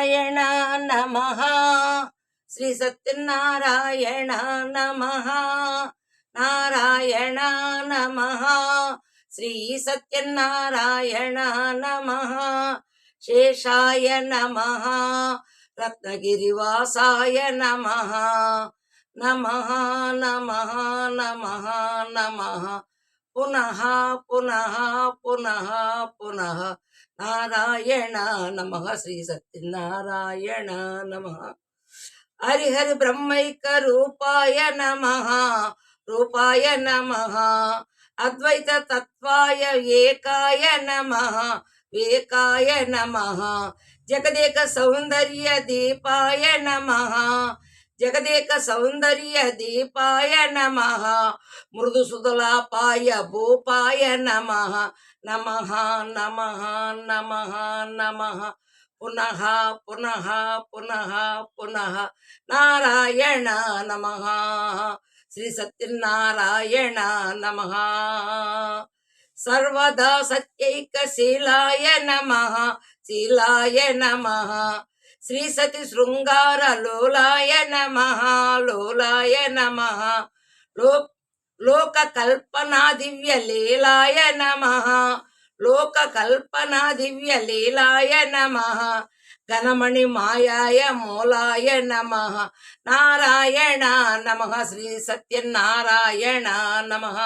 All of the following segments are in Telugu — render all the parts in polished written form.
సత్యనారాయణ నమః. శ్రీ సత్యనారాయణ నమః. నారాయణ నమః. శ్రీ సత్యనారాయణ నమః. శేషాయ నమః. రత్నగిరివాసాయ నమః. నమః నమః నమః నమః. పునః పునః పునః పునః. నారాయణ నమః. శ్రీ సత్యనారాయణ నమః. హరిహరి బ్రహ్మైక రూపాయ నమః. రూపాయ నమః. అద్వైత తత్వాయ ఏకాయ నమః. ఏకాయ నమః. జగదేక సౌందర్య దీపాయ నమః. జగదేక సౌందర్య దీపాయ నమః. మృదు సుధలాపాయ భూపాయ నమః. నమః నమః నమః నమః. పునః పునః పునః పునః. నారాయణ నమః. శ్రీ సత్యనారాయణ నమః. సర్వదా సత్యైకశీలాయ నమః. శీలాయ నమః. శ్రీ సతి శృంగార లోలాయ నమః. లోలాయ నమః. లోక కల్పనా దివ్య లీలాయ నమః. లోక కల్పనా దివ్య లీలాయ నమః. ఘనమణి మాయాయ మూలాయ నమః. నారాయణ నమః. శ్రీ సత్యనారాయణ నమః.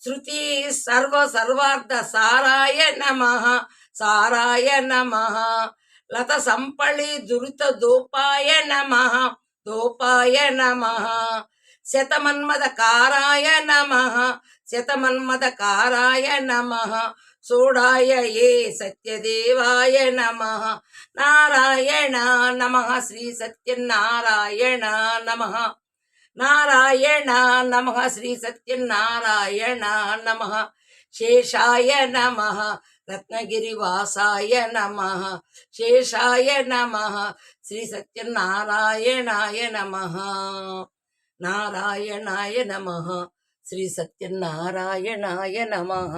శృతి సర్వ సర్వార్థ సారాయ నమః. సారాయ నమః. లత సంపళి దురిత దూపాయ నమః. దూపాయ నమః. శతమన్మద కారాయ నమః. శతమన్మద కారాయ నమః. సోడాయ ఏ సత్యదేవాయ నమః. నారాయణ నమః. శ్రీ సత్యనారాయణ నమః. నారాయణ నమః. శ్రీ సత్యనారాయణ నమః. శేషాయ నమః. రత్నగిరివాసాయ నమః. శేషాయ నమః. శ్రీ సత్యనారాయణాయ నమః. నారాయణాయ నమః. శ్రీ సత్యనారాయణాయ నమః.